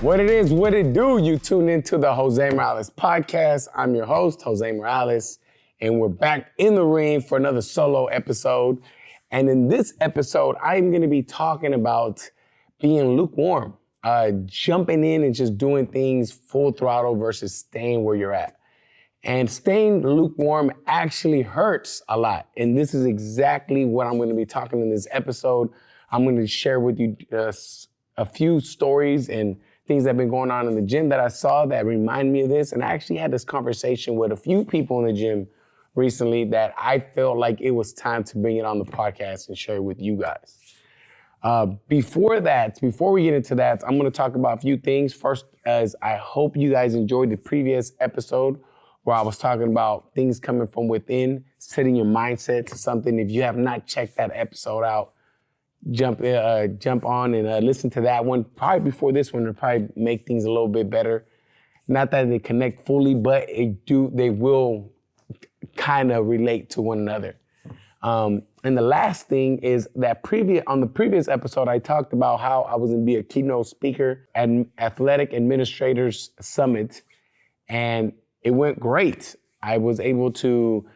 What it is, what it do, you tune into the Jose Morales podcast. I'm your host, Jose Morales, and we're back in the ring for another solo episode. And in this episode, I'm gonna be talking about being lukewarm, jumping in and just doing things full throttle versus staying where you're at. And staying lukewarm actually hurts a lot. And this is exactly what I'm gonna be talking in this episode. I'm gonna share with you a few stories and things that have been going on in the gym that I saw that remind me of this. And I actually had this conversation with a few people in the gym recently that I felt like it was time to bring it on the podcast and share it with you guys. Before we get into that, I'm gonna talk about a few things. First, as I hope you guys enjoyed the previous episode where I was talking about things coming from within, setting your mindset to something. If you have not checked that episode out, jump on and listen to that one. Probably before this one to probably make things a little bit better. Not that they connect fully, but they will kind of relate to one another. And the last thing is that on the previous episode, I talked about how I was going to be a keynote speaker at Athletic Administrators Summit, and it went great. I was able to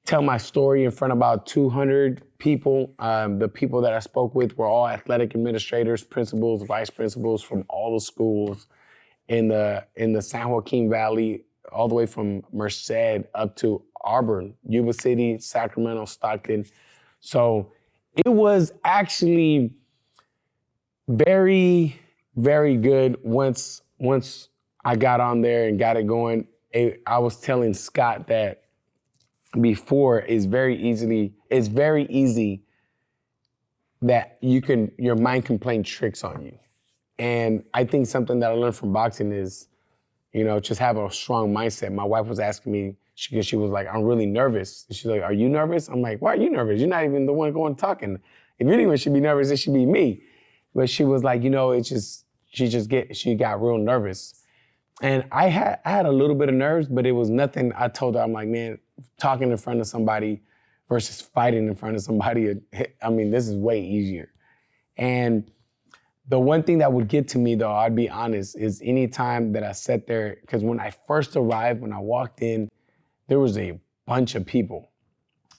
tell my story in front of about 200 people. The people that I spoke with were all athletic administrators, principals, vice principals from all the schools in the San Joaquin Valley, all the way from Merced up to Auburn, Yuba City, Sacramento, Stockton. So it was actually very, very good once I got on there and got it going. I was telling Scott that before it's very easy that your mind can play tricks on you. And I think something that I learned from boxing is, just have a strong mindset. My wife was asking me, she was like, I'm really nervous. She's like, are you nervous? I'm like, why are you nervous? You're not even the one going talking. If anyone should be nervous, it should be me. But she was like, she got real nervous. And I had a little bit of nerves, but it was nothing. I told her, I'm like, man, talking in front of somebody versus fighting in front of somebody, this is way easier. And the one thing that would get to me, though, I'd be honest, is any time that I sat there, because when I first arrived, when I walked in, there was a bunch of people.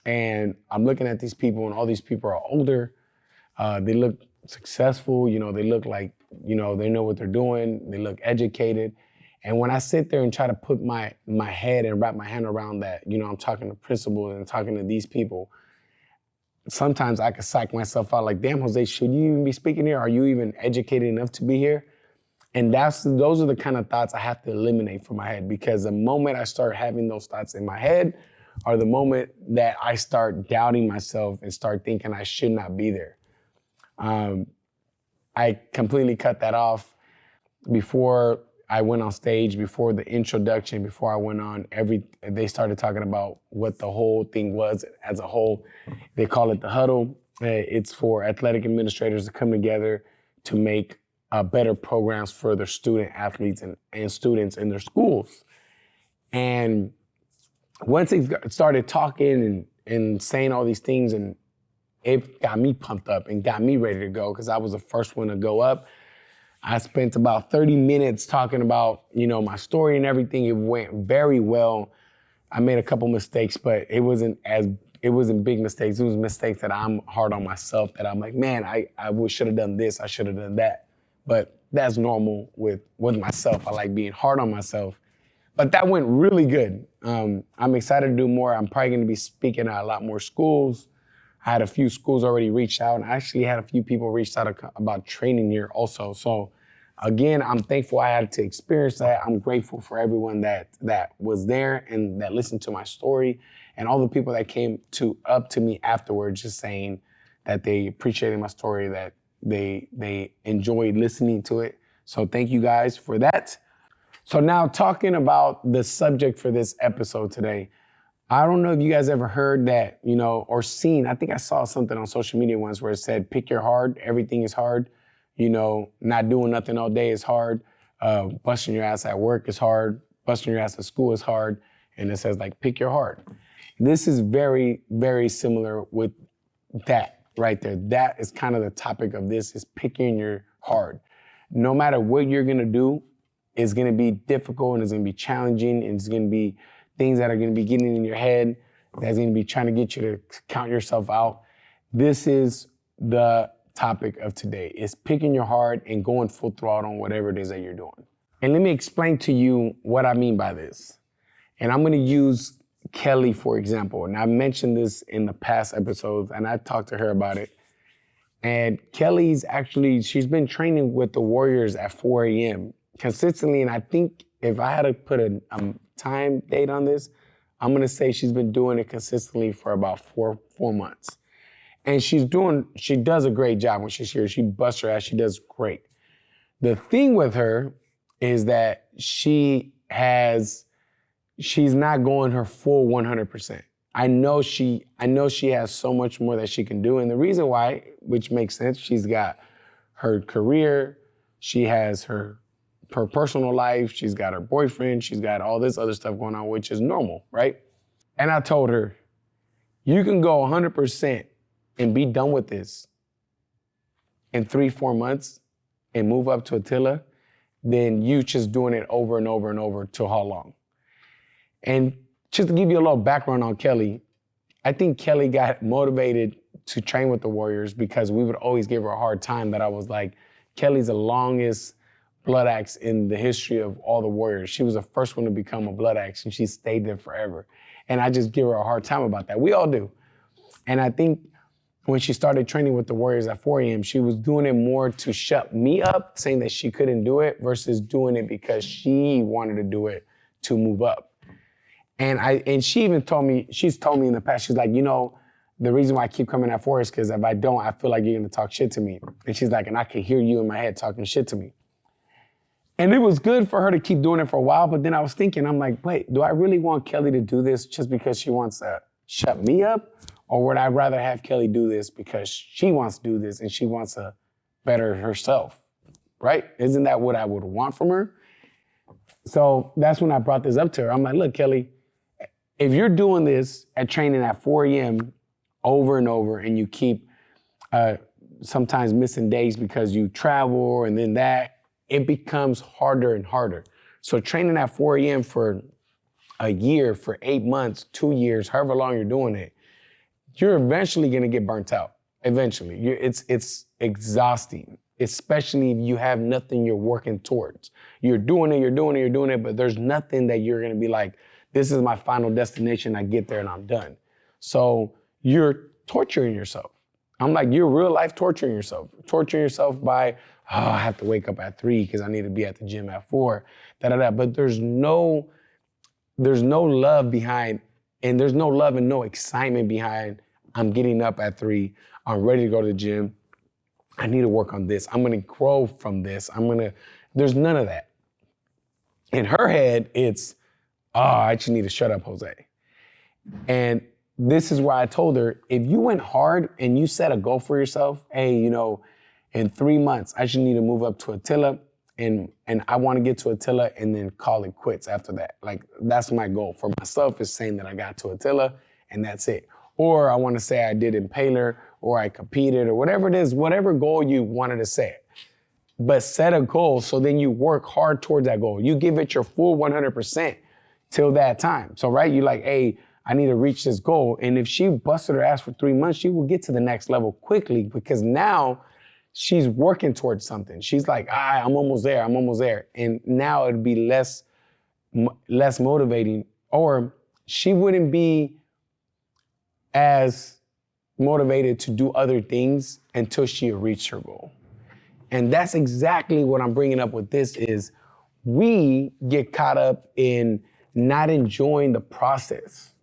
And I'm looking at these people, and all these people are older. They look successful, they look like, they know what they're doing. They look educated. And when I sit there and try to put my head and wrap my hand around that, I'm talking to principals and talking to these people, sometimes I could psych myself out like, damn, Jose, should you even be speaking here? Are you even educated enough to be here? And those are the kind of thoughts I have to eliminate from my head, because the moment I start having those thoughts in my head are the moment that I start doubting myself and start thinking I should not be there. I completely cut that off before I went on stage, before the introduction, before I went on, they started talking about what the whole thing was as a whole. They call it the huddle. It's for athletic administrators to come together to make better programs for their student athletes and students in their schools. And once they started talking and saying all these things, and it got me pumped up and got me ready to go, because I was the first one to go up. I spent about 30 minutes talking about, my story and everything. It went very well. I made a couple mistakes, but it wasn't big mistakes. It was mistakes that I'm hard on myself, that I'm like, man, I should have done this, I should have done that. But that's normal with myself. I like being hard on myself. But that went really good. I'm excited to do more. I'm probably gonna be speaking at a lot more schools. I had a few schools already reach out, and I actually had a few people reach out about training here also. So again, I'm thankful I had to experience that. I'm grateful for everyone that was there and that listened to my story, and all the people that came up to me afterwards just saying that they appreciated my story, that they enjoyed listening to it. So thank you guys for that. So now, talking about the subject for this episode today, I don't know if you guys ever heard that, or seen, I think I saw something on social media once where it said, pick your hard, everything is hard. Not doing nothing all day is hard. Busting your ass at work is hard. Busting your ass at school is hard. And it says, pick your hard. This is very, very similar with that right there. That is kind of the topic of this, is picking your hard. no matter what you're gonna do, it's gonna be difficult and it's gonna be challenging and it's gonna be things that are gonna be getting in your head that's gonna be trying to get you to count yourself out. This is the topic of today, is picking your heart and going full throttle on whatever it is that you're doing. And let me explain to you what I mean by this. And I'm gonna use Kelly, for example. And I mentioned this in the past episodes and I talked to her about it. And Kelly's actually, she's been training with the Warriors at 4 a.m. consistently. And I think if I had to put a time date on this, I'm gonna say she's been doing it consistently for about four months. And she does a great job when she's here. She busts her ass, she does great. The thing with her is that she's not going her full 100%. I know she has so much more that she can do. And the reason why, which makes sense, she's got her career, she has her personal life, she's got her boyfriend, she's got all this other stuff going on, which is normal, right? And I told her, you can go 100% and be done with this in 3-4 months and move up to Attila, then you just doing it over and over and over till how long? And just to give you a little background on Kelly, I think Kelly got motivated to train with the Warriors because we would always give her a hard time that I was like, Kelly's the longest blood axe in the history of all the Warriors. She was the first one to become a blood axe and she stayed there forever. And I just give her a hard time about that. We all do. And I think when she started training with the Warriors at 4 a.m., she was doing it more to shut me up, saying that she couldn't do it versus doing it because she wanted to do it to move up. And she even told me, she's told me in the past, she's like, you know, the reason why I keep coming at 4 is because if I don't, I feel like you're gonna talk shit to me. And she's like, and I can hear you in my head talking shit to me. And it was good for her to keep doing it for a while, but then I was thinking, I'm like, wait, do I really want Kelly to do this just because she wants to shut me up? Or would I rather have Kelly do this because she wants to do this and she wants to better herself, right? Isn't that what I would want from her? So that's when I brought this up to her. I'm like, look, Kelly, if you're doing this at training at 4 a.m. over and over and you keep sometimes missing days because you travel and then that, it becomes harder and harder. So training at 4 a.m. for a year, for 8 months, 2 years, however long you're doing it, you're eventually gonna get burnt out. Eventually, it's exhausting, especially if you have nothing you're working towards. You're doing it, but there's nothing that you're gonna be like, this is my final destination, I get there and I'm done. So you're torturing yourself. I'm like, you're real life torturing yourself by, I have to wake up at 3 because I need to be at the gym at 4, But there's no love behind, and there's no love and no excitement behind, I'm getting up at 3, I'm ready to go to the gym, I need to work on this, I'm gonna grow from this, there's none of that. In her head, it's, I just need to shut up, Jose. And this is why I told her, if you went hard and you set a goal for yourself, hey, you know, in 3 months, I just need to move up to Attila, and I want to get to Attila and then call it quits after that. Like, that's my goal for myself, is saying that I got to Attila and that's it. Or I want to say I did Impaler, or I competed, or whatever it is, whatever goal you wanted to set. But set a goal so then you work hard towards that goal. You give it your full 100% till that time. So, right, you're like, hey, I need to reach this goal. And if she busted her ass for 3 months, she will get to the next level quickly because now she's working towards something. She's like, I'm almost there. And now it'd be less motivating, or she wouldn't be as motivated to do other things until she reached her goal. And that's exactly what I'm bringing up with this is we get caught up in not enjoying the process.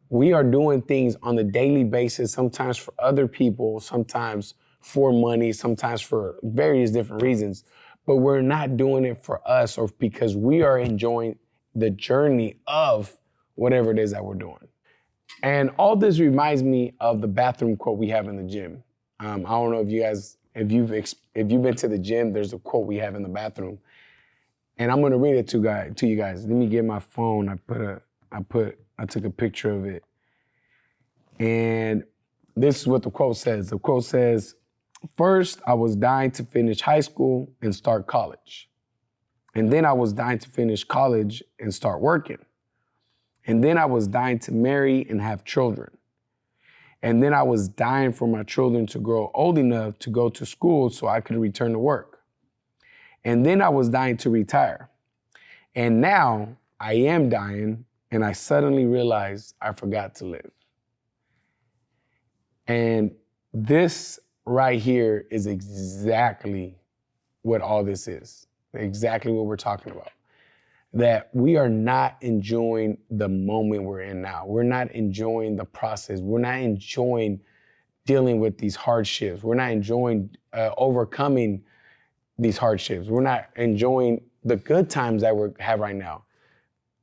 We are doing things on a daily basis, sometimes for other people, sometimes for money, sometimes for various different reasons, but we're not doing it for us or because we are enjoying the journey of whatever it is that we're doing. And all this reminds me of the bathroom quote we have in the gym. I don't know if you guys, if you've been to the gym, there's a quote we have in the bathroom. And I'm gonna read it to you guys. Let me get my phone. I took a picture of it. And this is what the quote says. The quote says, First, I was dying to finish high school and start college. And then I was dying to finish college and start working. And then I was dying to marry and have children. And then I was dying for my children to grow old enough to go to school so I could return to work. And then I was dying to retire. And now I am dying, and I suddenly realized I forgot to live. And this right here is exactly what all this is, exactly what we're talking about. That we are not enjoying the moment we're in now. We're not enjoying the process. We're not enjoying dealing with these hardships. We're not enjoying overcoming these hardships. We're not enjoying the good times that we have right now.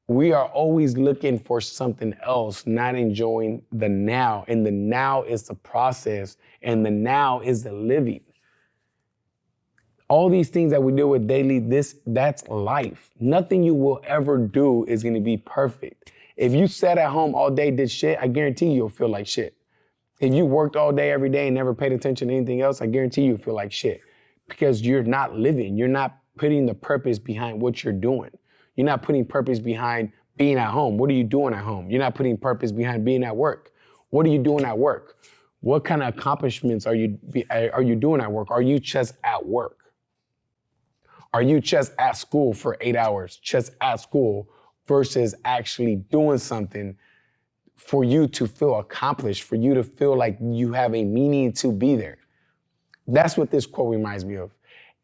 We are always looking for something else, not enjoying the now. And the now is the process, and the now is the living. All these things that we deal with daily, that's life. Nothing you will ever do is gonna be perfect. If you sat at home all day, did shit, I guarantee you'll feel like shit. If you worked all day, every day, and never paid attention to anything else, I guarantee you'll feel like shit. Because you're not living. You're not putting the purpose behind what you're doing. You're not putting purpose behind being at home. What are you doing at home? You're not putting purpose behind being at work. What are you doing at work? What kind of accomplishments are you doing at work? Are you just at work? Are you just at school for 8 hours, just at school, versus actually doing something for you to feel accomplished, for you to feel like you have a meaning to be there? That's what this quote reminds me of.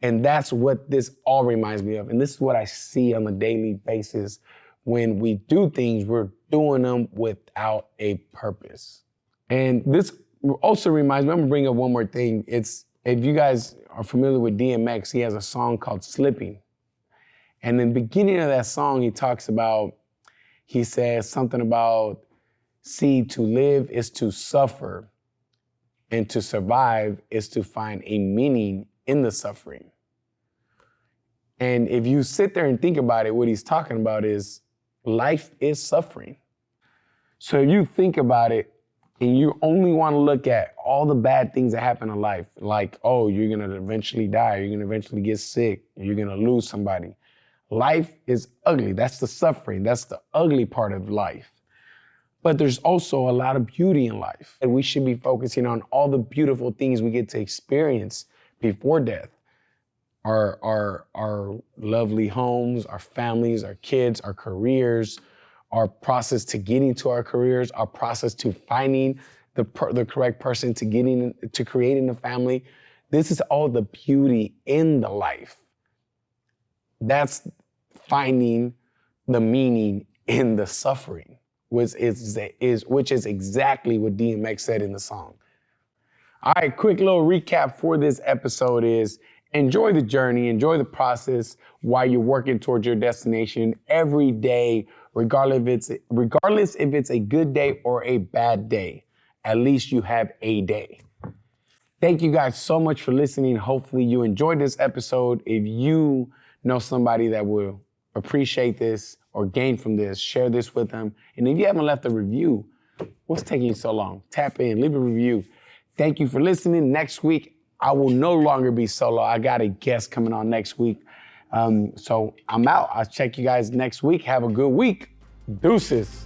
And that's what this all reminds me of. And this is what I see on a daily basis. When we do things, we're doing them without a purpose. And this also reminds me, I'm gonna bring up one more thing. If you guys are familiar with DMX, he has a song called Slipping. And in the beginning of that song, he says something about, see, to live is to suffer, and to survive is to find a meaning in the suffering. And if you sit there and think about it, what he's talking about is life is suffering. So if you think about it, and you only want to look at all the bad things that happen in life, like, oh, you're going to eventually die, you're going to eventually get sick, you're going to lose somebody. Life is ugly. That's the suffering. That's the ugly part of life. But there's also a lot of beauty in life. And we should be focusing on all the beautiful things we get to experience before death. Our lovely homes, our families, our kids, our careers, our process to getting to our careers, our process to finding the correct person to creating a family. This is all the beauty in the life. That's finding the meaning in the suffering, which is exactly what DMX said in the song. All right, quick little recap for this episode is enjoy the journey, enjoy the process while you're working towards your destination every day, regardless if it's a good day or a bad day. At least you have a day. Thank you guys so much for listening. Hopefully you enjoyed this episode. If you know somebody that will appreciate this or gain from this, share this with them. And if you haven't left a review, what's taking you so long? Tap in, leave a review. Thank you for listening. Next week, I will no longer be solo. I got a guest coming on next week. So I'm out. I'll check you guys next week. Have a good week. Deuces.